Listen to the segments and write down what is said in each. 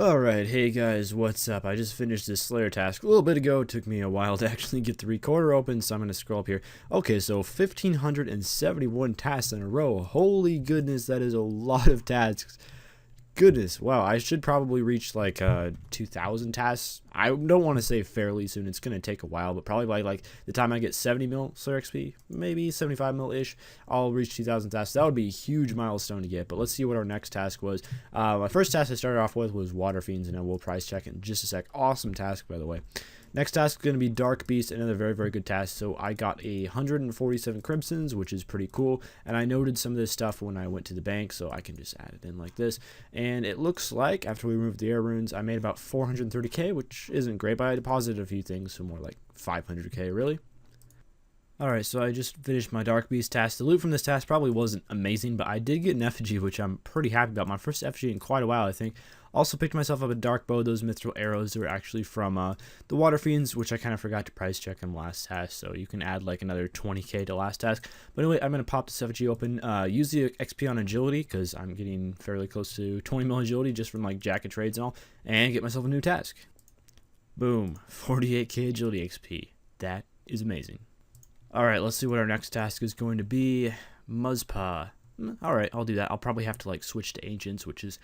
Alright, hey guys, what's up? I just finished this Slayer task a little bit ago. It took me a while to actually get the recorder open, so I'm going to scroll up here. Okay, so 1,571 tasks in a row. Holy goodness, that is a lot of tasks. Goodness, wow, I should probably reach like 2,000 tasks. I don't want to say fairly soon. It's going to take a while, but probably by like the time I get 70 mil Slayer XP, maybe 75 mil-ish, I'll reach 2,000 tasks. That would be a huge milestone to get, but let's see what our next task was. My first task I started off with was Water Fiends, and I will price check in just a sec. Awesome task, by the way. Next task is going to be Dark Beast, another very, very good task. So I got 147 crimsons, which is pretty cool. And I noted some of this stuff when I went to the bank, so I can just add it in like this. And it looks like, after we removed the air runes, I made about 430k, which isn't great, but I deposited a few things, so more like 500k, really. Alright, so I just finished my Dark Beast task. The loot from this task probably wasn't amazing, but I did get an effigy, which I'm pretty happy about. My first effigy in quite a while, I think. Also picked myself up a Dark Bow. Those mithril arrows were actually from the Water Fiends, which I kind of forgot to price check in last task, so you can add like another 20k to last task. But anyway, I'm going to pop this effigy open, use the XP on agility, because I'm getting fairly close to 20 mil agility just from like jacket trades and all, and get myself a new task. Boom, 48k agility XP. That is amazing. Alright, let's see what our next task is going to be. Muspah. Alright, I'll do that. I'll probably have to like switch to Ancients, which is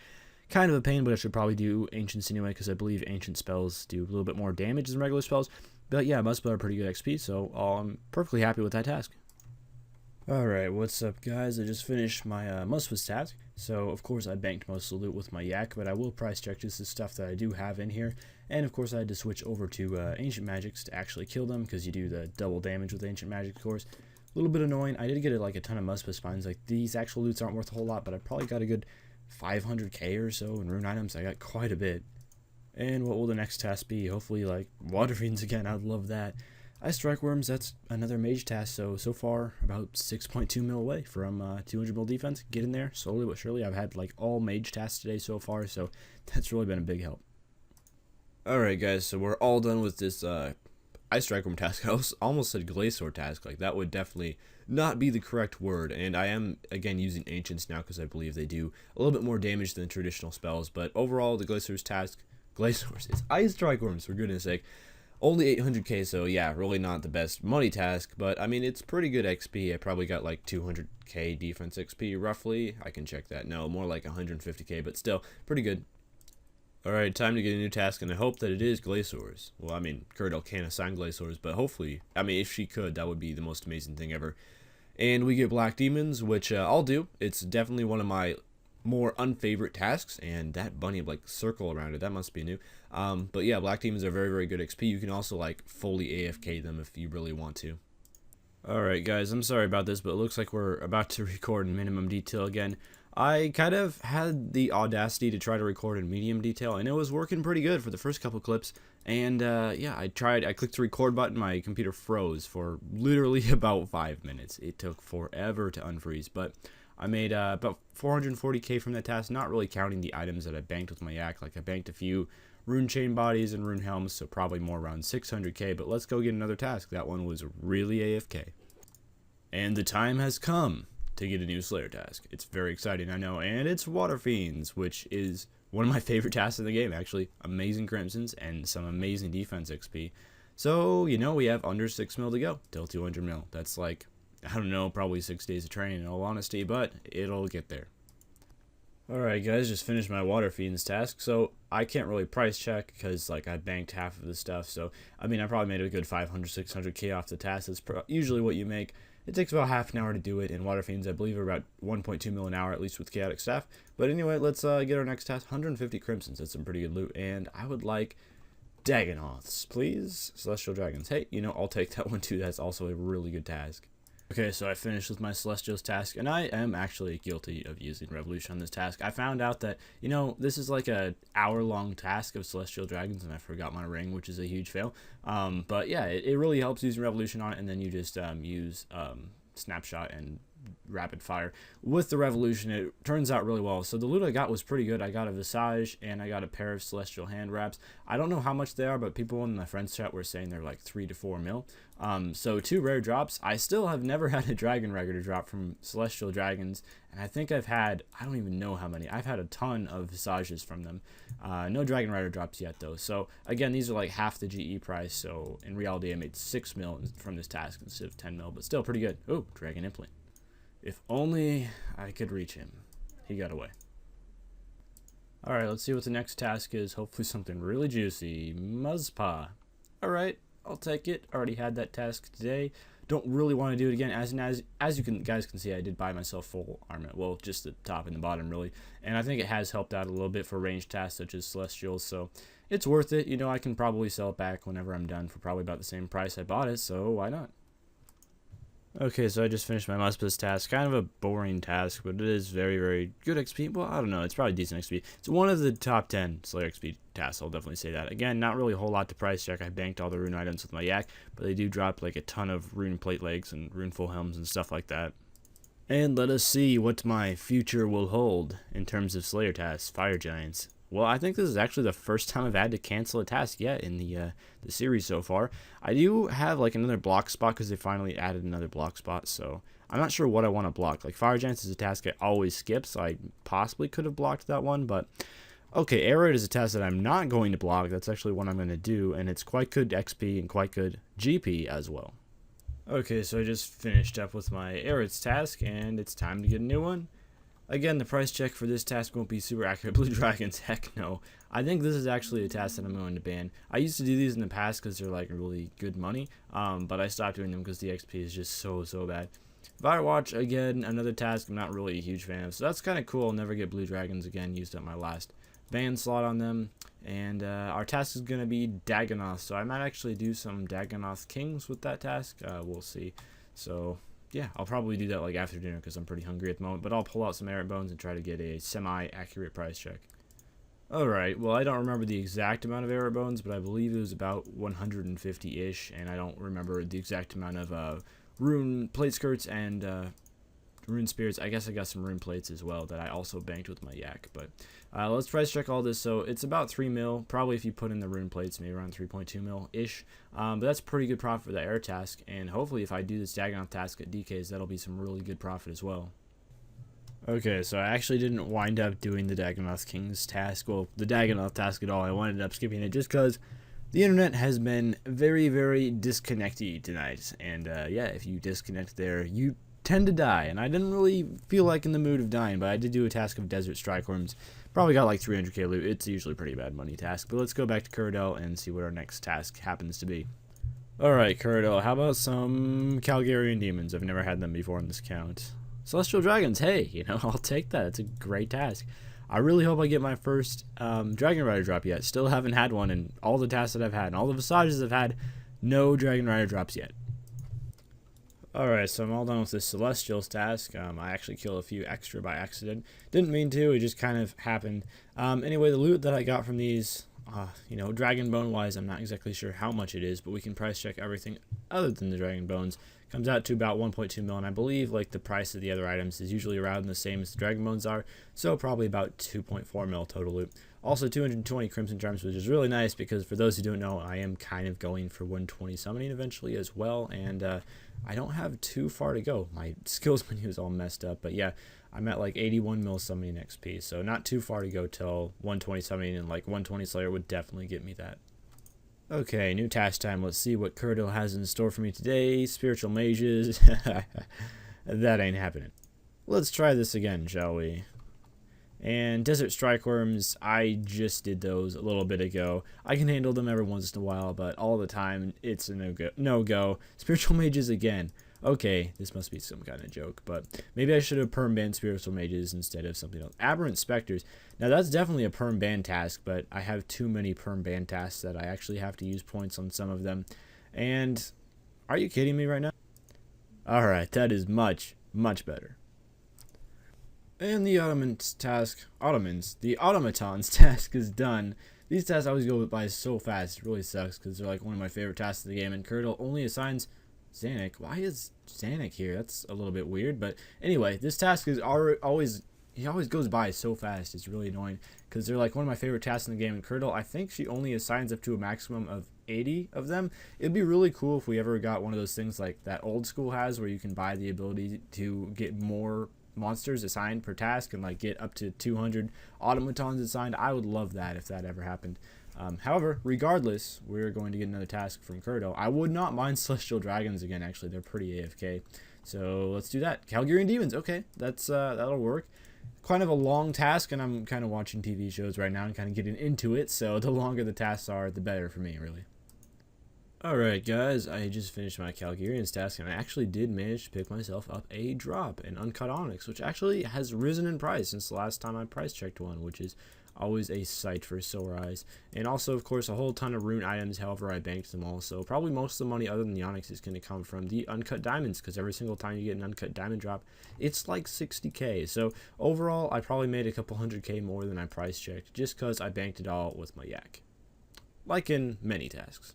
kind of a pain, but I should probably do Ancients anyway, because I believe Ancient spells do a little bit more damage than regular spells. But yeah, Muspah are pretty good XP, so I'm perfectly happy with that task. Alright, what's up guys? I just finished my Muspah's task. So of course I banked most of the loot with my yak, but I will price check just the stuff that I do have in here. And of course I had to switch over to Ancient Magics to actually kill them, because you do the double damage with Ancient Magic, of course. A little bit annoying. I did get like a ton of Muspah spines. Like these actual loots aren't worth a whole lot, but I probably got a good 500k or so in rune items. I got quite a bit. And what will the next task be? Hopefully like Water Fiends again. I'd love that. Ice Strike Worms, that's another mage task, so far about 6.2 mil away from 200 mil defense. Get in there, slowly but surely. I've had like all mage tasks today so far, so that's really been a big help. Alright guys, so we're all done with this Ice Strike Worm task. I almost said Glacier task, like that would definitely not be the correct word, and I am again using Ancients now because I believe they do a little bit more damage than traditional spells, but overall the Glacier's task, it's Ice Strike Worms for goodness sake. Only 800k, so yeah, really not the best money task, but I mean, it's pretty good XP. I probably got like 200k defense XP, roughly. I can check that. No, more like 150k, but still, pretty good. Alright, time to get a new task, and I hope that it is Glaciers. Well, I mean, Curdle can't assign Glaciers, but hopefully, I mean, if she could, that would be the most amazing thing ever. And we get Black Demons, which I'll do. It's definitely one of my more unfavorite tasks, and that bunny like circle around it, that must be new. But yeah, Black Demons are very, very good XP. You can also like fully AFK them if you really want to. Alright guys, I'm sorry about this, but it looks like we're about to record in minimum detail again. I kind of had the audacity to try to record in medium detail, and it was working pretty good for the first couple clips. And yeah, I clicked the record button, my computer froze for literally about 5 minutes. It took forever to unfreeze, but I made about 440k from that task, not really counting the items that I banked with my yak. Like I banked a few rune chain bodies and rune helms, so probably more around 600k, but let's go get another task. That one was really AFK. And the time has come to get a new Slayer task. It's very exciting, I know, and it's Water Fiends, which is one of my favorite tasks in the game, actually. Amazing crimsons and some amazing defense XP. So, you know, we have under 6 mil to go till 200 mil. That's like, I don't know, probably 6 days of training in all honesty, but it'll get there. Alright guys, just finished my Water Fiends task, so I can't really price check because like I banked half of the stuff, so I mean I probably made a good 500-600k off the task. That's usually what you make. It takes about half an hour to do it, and Water Fiends I believe are about 1.2 mil an hour, at least with chaotic staff. But anyway, let's get our next task. 150 crimsons, that's some pretty good loot, and I would like Dagonoths, please. Celestial Dragons. Hey, you know, I'll take that one too. That's also a really good task. Okay, so I finished with my Celestials task, and I am actually guilty of using Revolution on this task. I found out that, you know, this is like a hour-long task of Celestial Dragons, and I forgot my ring, which is a huge fail. But yeah, it really helps using Revolution on it, and then you just use Snapshot and rapid fire. With the Revolution, it turns out really well. So the loot I got was pretty good. I got a Visage and I got a pair of Celestial Hand Wraps. I don't know how much they are, but people in my friends chat were saying they're like 3 to 4 mil. So 2 rare drops. I still have never had a Dragon Regular drop from Celestial Dragons, and I think I've had, I don't even know how many. I've had a ton of Visages from them. No Dragon Rider drops yet though. So again, these are like half the GE price. So in reality, I made 6 mil from this task instead of 10 mil, but still pretty good. Oh, Dragon Implant. If only I could reach him. He got away. Alright, let's see what the next task is. Hopefully something really juicy. Muspah. Alright, I'll take it. Already had that task today. Don't really want to do it again. As you guys can see, I did buy myself full armor. Well, just the top and the bottom, really. And I think it has helped out a little bit for ranged tasks such as Celestials. So it's worth it. You know, I can probably sell it back whenever I'm done for probably about the same price I bought it. So why not? Okay, so I just finished my Muspah's task. Kind of a boring task, but it is very, very good XP. Well, I don't know. It's probably decent XP. It's one of the top 10 Slayer XP tasks. I'll definitely say that. Again, not really a whole lot to price check. I banked all the rune items with my yak, but they do drop like a ton of rune plate legs and rune full helms and stuff like that. And let us see what my future will hold in terms of Slayer tasks, Fire Giants. Well, I think this is actually the first time I've had to cancel a task yet in the series so far. I do have like another block spot because they finally added another block spot, so I'm not sure what I want to block. Like Fire Giants is a task I always skip, so I possibly could have blocked that one, but okay, Air Raid is a task that I'm not going to block. That's actually what I'm going to do, and it's quite good XP and quite good GP as well. Okay, so I just finished up with my Air Raid's task, and it's time to get a new one. Again, the price check for this task won't be super accurate. Blue Dragons, heck no. I think this is actually a task that I'm going to ban. I used to do these in the past because they're like really good money, but I stopped doing them because the XP is just so bad. Firewatch, again, another task I'm not really a huge fan of, so that's kind of cool. I'll never get Blue Dragons again. Used up my last ban slot on them. And our task is going to be Dagonoth, so I might actually do some Dagonoth Kings with that task. We'll see. So yeah, I'll probably do that like after dinner because I'm pretty hungry at the moment, but I'll pull out some Errant Bones and try to get a semi-accurate price check. Alright, well I don't remember the exact amount of Errant Bones, but I believe it was about 150-ish, and I don't remember the exact amount of rune plate skirts and rune spirits. I guess I got some rune plates as well that I also banked with my yak, but let's price check all this. So it's about 3 mil, probably if you put in the rune plates, maybe around 3.2 mil ish, but that's pretty good profit for the air task, and hopefully if I do this Dagonoth task at DK's, that'll be some really good profit as well. Okay, so I actually didn't wind up doing the Dagonoth King's task, well, the Dagonoth task at all. I ended up skipping it just because the internet has been very disconnecty tonight, and yeah, if you disconnect there, you tend to die, and I didn't really feel like in the mood of dying, but I did do a task of Desert Strikeworms. Probably got like 300k loot. It's usually a pretty bad money task, but let's go back to Kuradel and see what our next task happens to be. Alright, Kuradel, how about some Calgarian demons? I've never had them before in this count. Celestial Dragons, hey, you know, I'll take that. It's a great task. I really hope I get my first Dragon Rider drop yet. Still haven't had one in all the tasks that I've had, and all the Visages I've had, no Dragon Rider drops yet. Alright, so I'm all done with this Celestials task. I actually killed a few extra by accident. Didn't mean to, it just kind of happened. Anyway, the loot that I got from these, you know, Dragon Bone wise, I'm not exactly sure how much it is, but we can price check everything other than the Dragon Bones. Comes out to about 1.2 mil, and I believe like the price of the other items is usually around the same as the Dragon Bones are, so probably about 2.4 mil total loot. Also 220 Crimson Charms, which is really nice because for those who don't know, I am kind of going for 120 summoning eventually as well, and I don't have too far to go. My skills menu is all messed up, but yeah, I'm at like 81 mil summoning XP, so not too far to go till 120 summoning, and like 120 Slayer would definitely get me that. Okay, new task time. Let's see what Kuradel has in store for me today. Spiritual Mages. That ain't happening. Let's try this again, shall we? And Desert Strikeworms, I just did those a little bit ago. I can handle them every once in a while, but all the time, it's a no-go. Spiritual Mages again. Okay, this must be some kind of joke, but maybe I should have perm banned Spiritual Mages instead of something else. Aberrant Specters. Now, that's definitely a perm ban task, but I have too many perm ban tasks that I actually have to use points on some of them. And are you kidding me right now? Alright, that is much better. And the Automatons task is done. These tasks always go by so fast, it really sucks because they're like one of my favorite tasks of the game, and Kuradel only assigns Zanuck. Why is Zanuck here? That's a little bit weird. But anyway, this task is always, he always goes by so fast. It's really annoying because they're like one of my favorite tasks in the game. And Curdle, I think she only assigns up to a maximum of 80 of them. It'd be really cool if we ever got one of those things like that old school has, where you can buy the ability to get more monsters assigned per task and like get up to 200 automatons assigned. I would love that if that ever happened. However, regardless, we're going to get another task from Kurdo. I would not mind Celestial Dragons again, actually. They're pretty AFK. So let's do that. Calgarian Demons. Okay, that'll work. Kind of a long task, and I'm kind of watching TV shows right now and kind of getting into it. So the longer the tasks are, the better for me, really. Alright guys, I just finished my Calgarians task, and I actually did manage to pick myself up a drop, an uncut onyx, which actually has risen in price since the last time I price checked one, which is always a sight for sore eyes. And also, of course, a whole ton of rune items. However, I banked them all, so probably most of the money other than the onyx is going to come from the uncut diamonds, because every single time you get an uncut diamond drop, it's like 60k. So overall, I probably made a couple 100k more than I price checked, just because I banked it all with my yak, like in many tasks.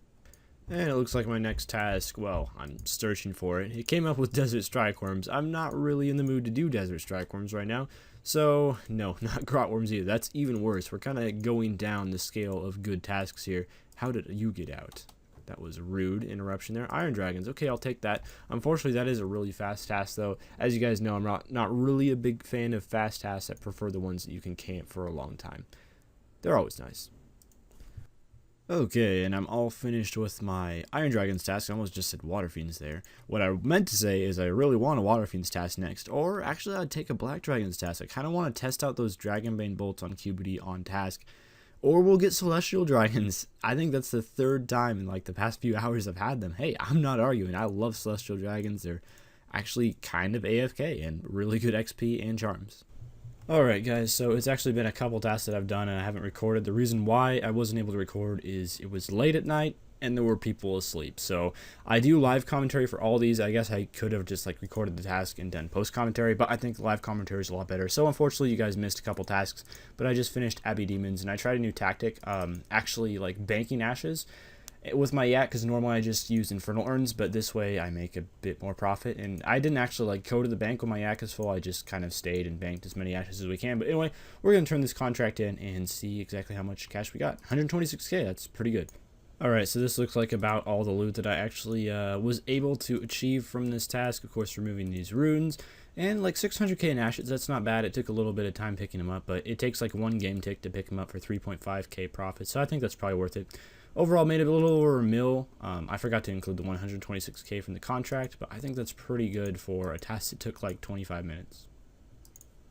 And it looks like my next task, well, I'm searching for it. It came up with Desert Strike Worms. I'm not really in the mood to do Desert Strike Worms right now. So, no, not Grot Worms either. That's even worse. We're kind of going down the scale of good tasks here. How did you get out? That was rude interruption there. Iron Dragons. Okay, I'll take that. Unfortunately, that is a really fast task, though. As you guys know, I'm not really a big fan of fast tasks. I prefer the ones that you can camp for a long time. They're always nice. Okay, and I'm all finished with my Iron Dragons task. I almost just said Water Fiends there. What I meant to say is I really want a Water Fiends task next, or actually I'd take a Black Dragons task. I kind of want to test out those Dragonbane bolts on QBD on task, or we'll get Celestial Dragons. I think that's the third time in like the past few hours I've had them. Hey, I'm not arguing. I love Celestial Dragons. They're actually kind of AFK and really good XP and charms. Alright guys, so it's actually been a couple tasks that I've done and I haven't recorded. The reason why I wasn't able to record is it was late at night and there were people asleep. So I do live commentary for all these. I guess I could have just like recorded the task and done post commentary, but I think live commentary is a lot better. So unfortunately you guys missed a couple tasks, but I just finished Abbey Demons and I tried a new tactic, actually like banking ashes with my yak, because normally I just use infernal urns, but this way I make a bit more profit. And I didn't actually like go to the bank when my yak is full. I just kind of stayed and banked as many ashes as we can. But anyway, we're going to turn this contract in and see exactly how much cash we got. 126k, that's pretty good. Alright, so this looks like about all the loot that I actually was able to achieve from this task. Of course, removing these runes. And like 600k in ashes, that's not bad. It took a little bit of time picking them up, but it takes like one game tick to pick them up for 3.5k profit. So I think that's probably worth it. Overall, made it a little over a mil. I forgot to include the 126k from the contract, but I think that's pretty good for a task that took like 25 minutes.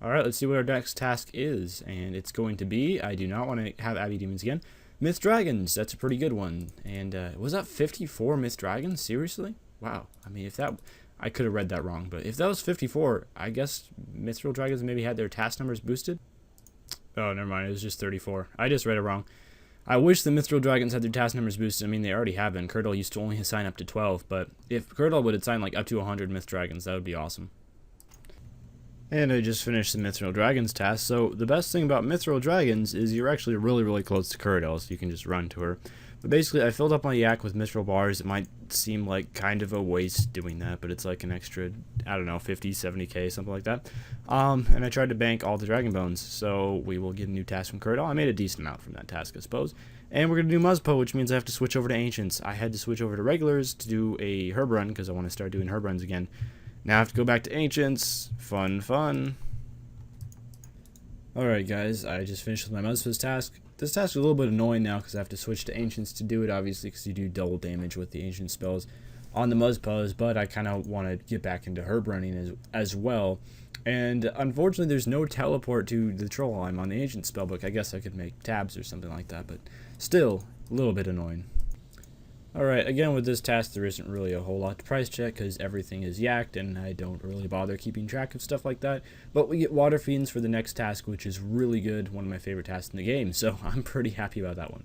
Alright, let's see what our next task is. And it's going to be, I do not want to have Abbey Demons again, Myth Dragons. That's a pretty good one. And was that 54 Myth Dragons? Seriously? Wow. I mean, if that, I could have read that wrong, but if that was 54, I guess Mythril Dragons maybe had their task numbers boosted? Oh, never mind. It was just 34. I just read it wrong. I wish the Mithril Dragons had their task numbers boosted. I mean, they already have been. Curdle used to only assign up to 12, but if Curdle would assign like up to 100 Myth Dragons, that would be awesome. And I just finished the Mithril Dragons task. So the best thing about Mithril Dragons is you're actually really, really close to Curdle, so you can just run to her. But basically, I filled up my yak with Mithril bars. It might seem like kind of a waste doing that, but it's like an extra, I don't know, 50, 70k, something like that. And I tried to bank all the Dragon Bones, so we will get a new task from Curdle. I made a decent amount from that task, I suppose. And we're going to do Muspah, which means I have to switch over to Ancients. I had to switch over to Regulars to do a Herb Run, because I want to start doing Herb Runs again. Now I have to go back to Ancients. Fun, fun. Alright guys, I just finished with my Muspah's task. This task is a little bit annoying now because I have to switch to Ancients to do it, obviously, because you do double damage with the Ancient spells on the Muspahs, but I kind of want to get back into Herb Running as well. And unfortunately, there's no teleport to the Troll I'm on the Ancient spellbook. I guess I could make tabs or something like that, but still, a little bit annoying. Alright, again with this task there isn't really a whole lot to price check because everything is yacked and I don't really bother keeping track of stuff like that. But we get Water Fiends for the next task, which is really good, one of my favorite tasks in the game, so I'm pretty happy about that one.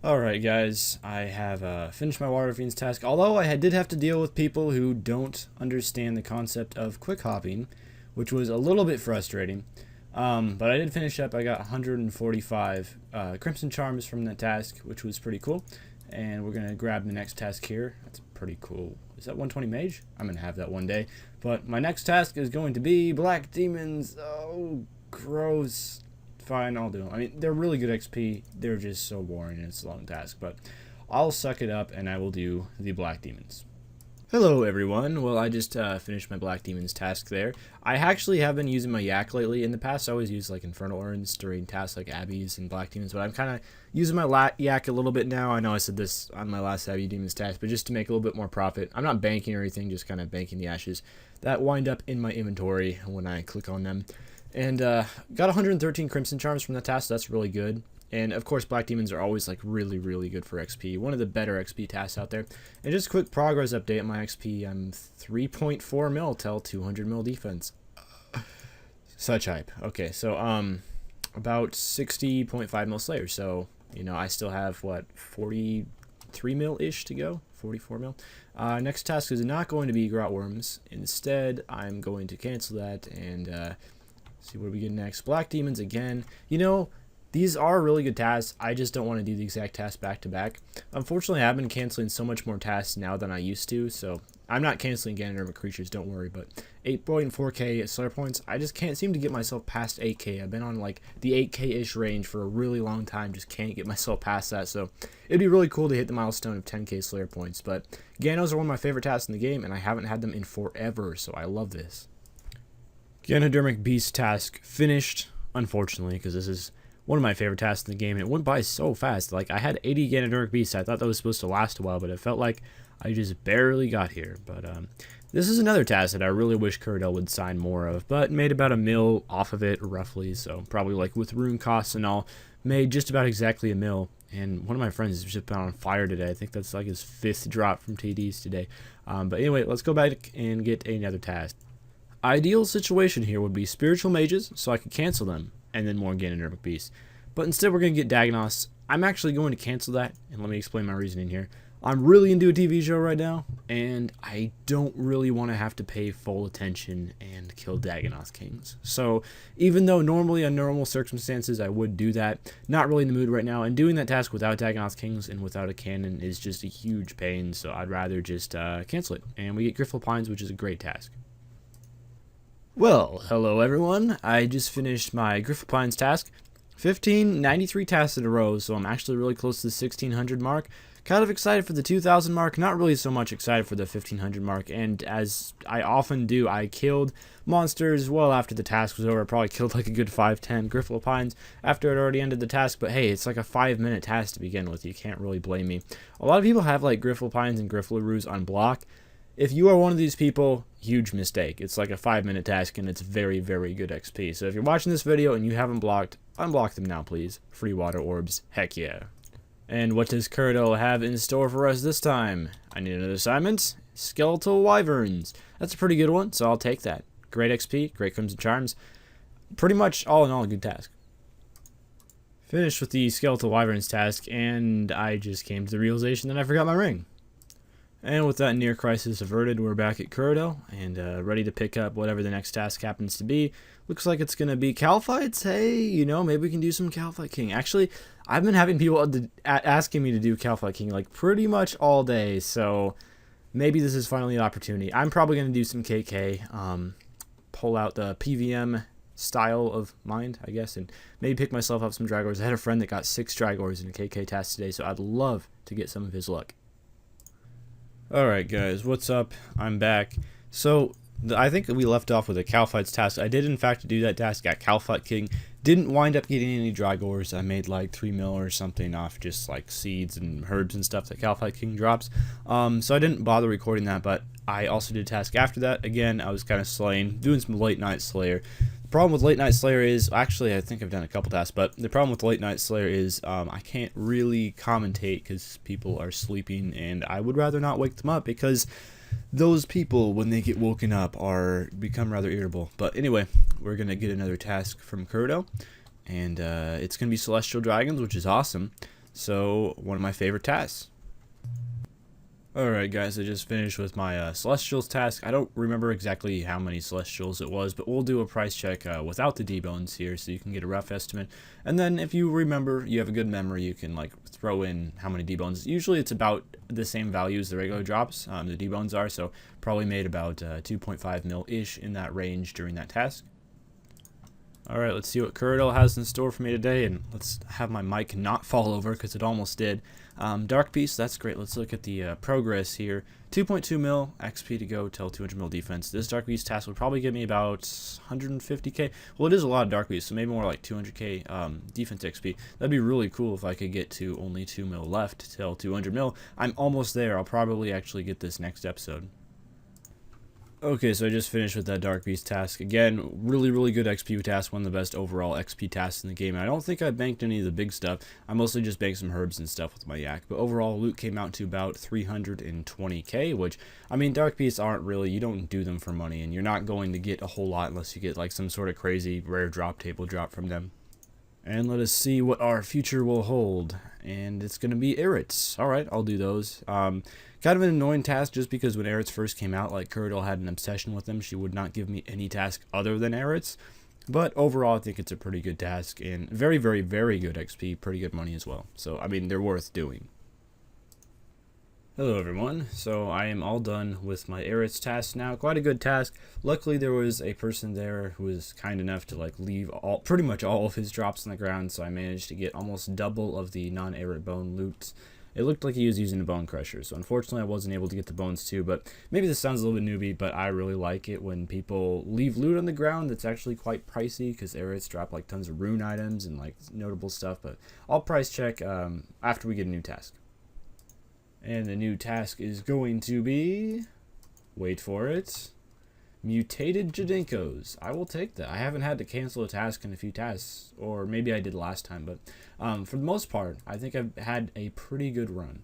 Alright guys, I have finished my Water Fiends task, although I did have to deal with people who don't understand the concept of quick hopping, which was a little bit frustrating. But I did finish up. I got 145 Crimson Charms from that task, which was pretty cool. And we're going to grab the next task here. That's pretty cool. Is that 120 mage? I'm going to have that one day. But my next task is going to be black demons. Oh, gross. Fine, I'll do them. I mean, they're really good XP. They're just so boring and it's a long task. But I'll suck it up and I will do the black demons. Hello everyone. Well, I just finished my Black Demons task there. I actually have been using my yak lately. In the past, I always used like Infernal Urns during tasks like Abbeys and Black Demons, but I'm kind of using my yak a little bit now. I know I said this on my last Abbey Demons task, but just to make a little bit more profit. I'm not banking or anything, just kind of banking the ashes that wind up in my inventory when I click on them. And got 113 Crimson Charms from the task, so that's really good. And of course, Black Demons are always like really good for XP. One of the better XP tasks out there. And just a quick progress update on my XP. I'm 3.4 mil till 200 mil defense. Such hype. Okay, so about 60.5 mil Slayer. So, you know, I still have what, 43 mil-ish to go? 44 mil. Next task is not going to be Grot Worms. Instead, I'm going to cancel that and see what we get next. Black Demons again. You know, these are really good tasks. I just don't want to do the exact task back to back. Unfortunately, I've been canceling so much more tasks now than I used to, so I'm not canceling Ganodermic creatures, don't worry, but 8.4k Slayer points, I just can't seem to get myself past 8k. I've been on like the 8k-ish range for a really long time, just can't get myself past that, so it'd be really cool to hit the milestone of 10k Slayer points, but Ganos are one of my favorite tasks in the game, and I haven't had them in forever, so I love this. Ganodermic Beast task finished, unfortunately, because this is one of my favorite tasks in the game, and it went by so fast. Like, I had 80 Ganodermic Beasts. I thought that was supposed to last a while, but it felt like I just barely got here. But this is another task that I really wish Curdell would sign more of, but made about a mil off of it, roughly. So probably, like, with rune costs and all, made just about exactly a mil. And one of my friends has just been on fire today. I think that's like his 5th drop from TDs today. But anyway, let's go back and get another task. Ideal situation here would be Spiritual Mages, so I could cancel them, and then more Ganodermic Beasts. But instead we're going to get Dagonos. I'm actually going to cancel that, and let me explain my reasoning here. I'm really into a TV show right now, and I don't really want to have to pay full attention and kill Dagonos Kings. So even though normally in normal circumstances I would do that, not really in the mood right now, and doing that task without Dagonos Kings and without a cannon is just a huge pain, so I'd rather just cancel it. And we get Griffle Pines, which is a great task. Well, hello everyone. I just finished my Griffle Pines task. 93 tasks in a row, so I'm actually really close to the 1600 mark. Kind of excited for the 2000 mark, not really so much excited for the 1500 mark, and as I often do, I killed monsters well after the task was over. I probably killed like a good 5-10 Griffle Pines after it already ended the task, but hey, it's like a 5-minute task to begin with. You can't really blame me. A lot of people have like Griffle Pines and Griffleroos on block. If you are one of these people, huge mistake. It's like a 5-minute task and it's very good XP. So if you're watching this video and you haven't blocked, unblock them now, please. Free water orbs. Heck yeah. And what does Curdell have in store for us this time? I need another assignment. Skeletal Wyverns. That's a pretty good one, so I'll take that. Great XP, great Crimson Charms. Pretty much all in all a good task. Finished with the Skeletal Wyverns task, and I just came to the realization that I forgot my ring. And with that near crisis averted, we're back at Curdell and ready to pick up whatever the next task happens to be. Looks like it's going to be Calfights. Hey, you know, maybe we can do some Calfight King. Actually, I've been having people asking me to do Calfight King like pretty much all day, so maybe this is finally the opportunity. I'm probably going to do some KK, pull out the PVM style of mind, I guess, and maybe pick myself up some Dragors. I had a friend that got 6 Dragors in a KK task today, so I'd love to get some of his luck. Alright guys, what's up? I'm back. So, I think we left off with a Calfights task. I did in fact do that task at Calfight King. Didn't wind up getting any Dragors. I made like 3 mil or something off just like seeds and herbs and stuff that Calfight King drops. So I didn't bother recording that, but I also did a task after that. Again, I was kind of slaying, doing some late night Slayer. Problem with Late Night Slayer is, actually I think I've done a couple tasks, but the problem with Late Night Slayer is I can't really commentate because people are sleeping, and I would rather not wake them up because those people, when they get woken up, become rather irritable. But anyway, we're going to get another task from Curdell, and it's going to be Celestial Dragons, which is awesome. So, one of my favorite tasks. Alright guys, I just finished with my Celestials task. I don't remember exactly how many Celestials it was, but we'll do a price check without the D-bones here so you can get a rough estimate. And then if you remember, you have a good memory, you can like throw in how many D-bones. Usually it's about the same value as the regular drops, the D-bones are, so probably made about 2.5 mil-ish in that range during that task. Alright, let's see what Curadel has in store for me today, and let's have my mic not fall over because it almost did. Dark Beast, that's great. Let's look at the progress here. 2.2 mil XP to go till 200 mil defense. This Dark Beast task would probably give me about 150k. Well, it is a lot of Dark Beast, so maybe more like 200k defense XP. That'd be really cool if I could get to only 2 mil left till 200 mil. I'm almost there. I'll probably actually get this next episode. Okay, so I just finished with that Dark Beast task. Again, really good XP task, one of the best overall XP tasks in the game. I don't think I banked any of the big stuff. I mostly just banked some herbs and stuff with my yak. But overall, loot came out to about 320k, which, I mean, Dark Beasts aren't really, you don't do them for money, and you're not going to get a whole lot unless you get like some sort of crazy rare drop table drop from them. And let us see what our future will hold. And it's going to be Erits. Alright, I'll do those. Kind of an annoying task just because when Erits first came out, like Curadel had an obsession with them. She would not give me any task other than Erits. But overall, I think it's a pretty good task. And very good XP. Pretty good money as well. So, I mean, they're worth doing. Hello everyone, so I am all done with my Erits task now. Quite a good task. Luckily there was a person there who was kind enough to like leave pretty much all of his drops on the ground, so I managed to get almost double of the non-Erit bone loot. It looked like he was using a bone crusher, so unfortunately I wasn't able to get the bones too, but maybe this sounds a little bit newbie, but I really like it when people leave loot on the ground that's actually quite pricey, because Erits drop like tons of rune items and like notable stuff, but I'll price check after we get a new task. And the new task is going to be, wait for it, mutated Jadinkos. I will take that. I haven't had to cancel a task in a few tasks, or maybe I did last time, but for the most part, I think I've had a pretty good run.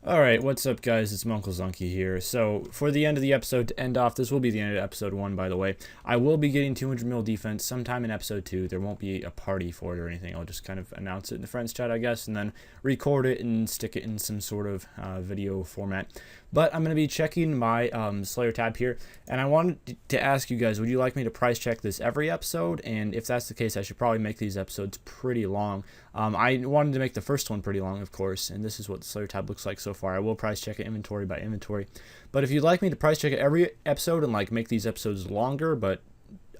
Alright, what's up guys, it's munclesonkey here. So, for the end of the episode, to end off, this will be the end of episode 1 by the way, I will be getting 200 mil defense sometime in episode 2. There won't be a party for it or anything, I'll just kind of announce it in the friends chat I guess, and then record it and stick it in some sort of video format. But I'm going to be checking my Slayer tab here, and I wanted to ask you guys, would you like me to price check this every episode? And if that's the case, I should probably make these episodes pretty long. I wanted to make the first one pretty long, of course, and this is what the Slayer tab looks like so far. I will price check it inventory by inventory. But if you'd like me to price check it every episode and like make these episodes longer, but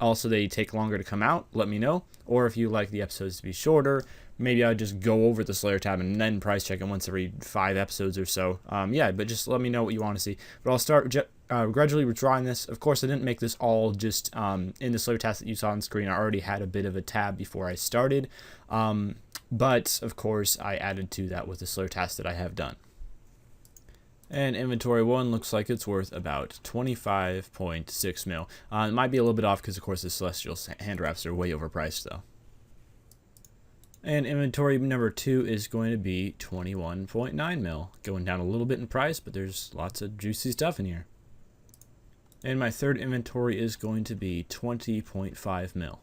also they take longer to come out, let me know. Or if you like the episodes to be shorter, maybe I'll just go over the Slayer tab and then price check it once every 5 episodes or so. Yeah, but just let me know what you want to see. But I'll start gradually withdrawing this. Of course, I didn't make this all just in the Slayer task that you saw on screen. I already had a bit of a tab before I started. But, of course, I added to that with the Slayer task that I have done. And inventory 1 looks like it's worth about 25.6 mil. It might be a little bit off because, of course, the Celestial hand wraps are way overpriced, though. And inventory number 2 is going to be 21.9 mil. Going down a little bit in price, but there's lots of juicy stuff in here. And my third inventory is going to be 20.5 mil.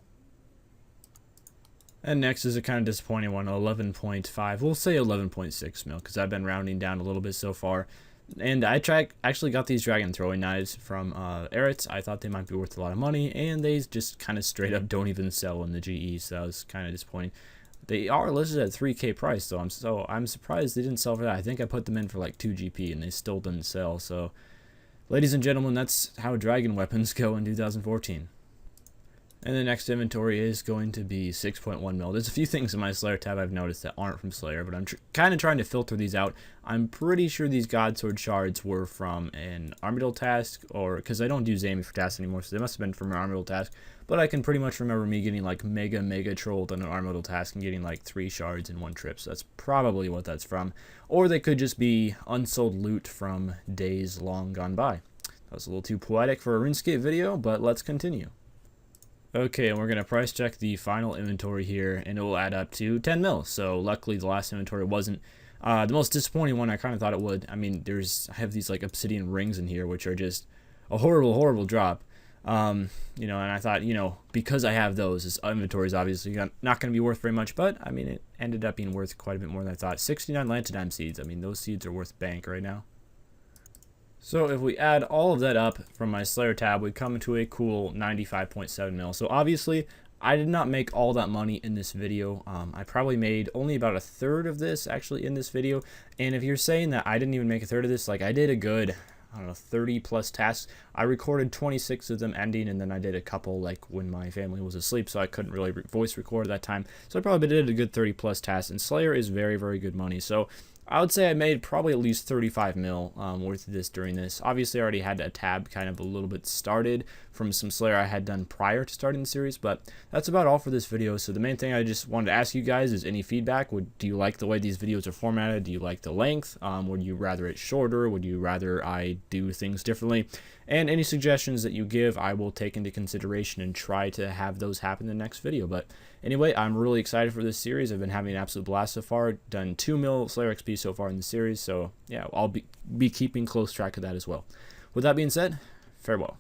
And next is a kind of disappointing one, 11.5. We'll say 11.6 mil, because I've been rounding down a little bit so far. And I actually got these dragon throwing knives from Erits. I thought they might be worth a lot of money, and they just kind of straight up don't even sell in the GE, so that was kind of disappointing. They are listed at 3k price, though, so I'm surprised they didn't sell for that. I think I put them in for like 2 GP, and they still didn't sell. So, ladies and gentlemen, that's how dragon weapons go in 2014. And the next inventory is going to be 6.1 mil. There's a few things in my Slayer tab I've noticed that aren't from Slayer, but I'm kind of trying to filter these out. I'm pretty sure these God Sword shards were from an Armadillo task, or because I don't do Zami for tasks anymore, so they must have been from an Armadillo task. But I can pretty much remember me getting like mega trolled on an Armadillo task and getting like 3 shards in 1 trip. So that's probably what that's from. Or they could just be unsold loot from days long gone by. That was a little too poetic for a RuneScape video, but let's continue. Okay, and we're going to price check the final inventory here, and it will add up to 10 mil. So luckily the last inventory wasn't the most disappointing one I kind of thought it would. I mean, I have these like obsidian rings in here, which are just a horrible drop. You know, and I thought, you know, because I have those, this inventory is obviously not going to be worth very much, but I mean, it ended up being worth quite a bit more than I thought. 69 Lantidime seeds. I mean, those seeds are worth bank right now. So if we add all of that up from my Slayer tab, we come to a cool 95.7 mil. So obviously, I did not make all that money in this video. I probably made only about a third of this actually in this video. And if you're saying that I didn't even make a third of this, like I did a good, I don't know, 30 plus tasks. I recorded 26 of them ending, and then I did a couple like when my family was asleep, so I couldn't really voice record at that time. So I probably did a good 30 plus tasks, and Slayer is very, very good money. So I would say I made probably at least 35 mil worth of this during this. Obviously, I already had a tab kind of a little bit started from some Slayer I had done prior to starting the series, but that's about all for this video. So the main thing I just wanted to ask you guys is any feedback. Do you like the way these videos are formatted? Do you like the length? Would you rather it shorter? Would you rather I do things differently? And any suggestions that you give, I will take into consideration and try to have those happen in the next video. But anyway, I'm really excited for this series. I've been having an absolute blast so far. Done 2 mil Slayer XP so far in the series. So yeah, I'll be keeping close track of that as well. With that being said, farewell.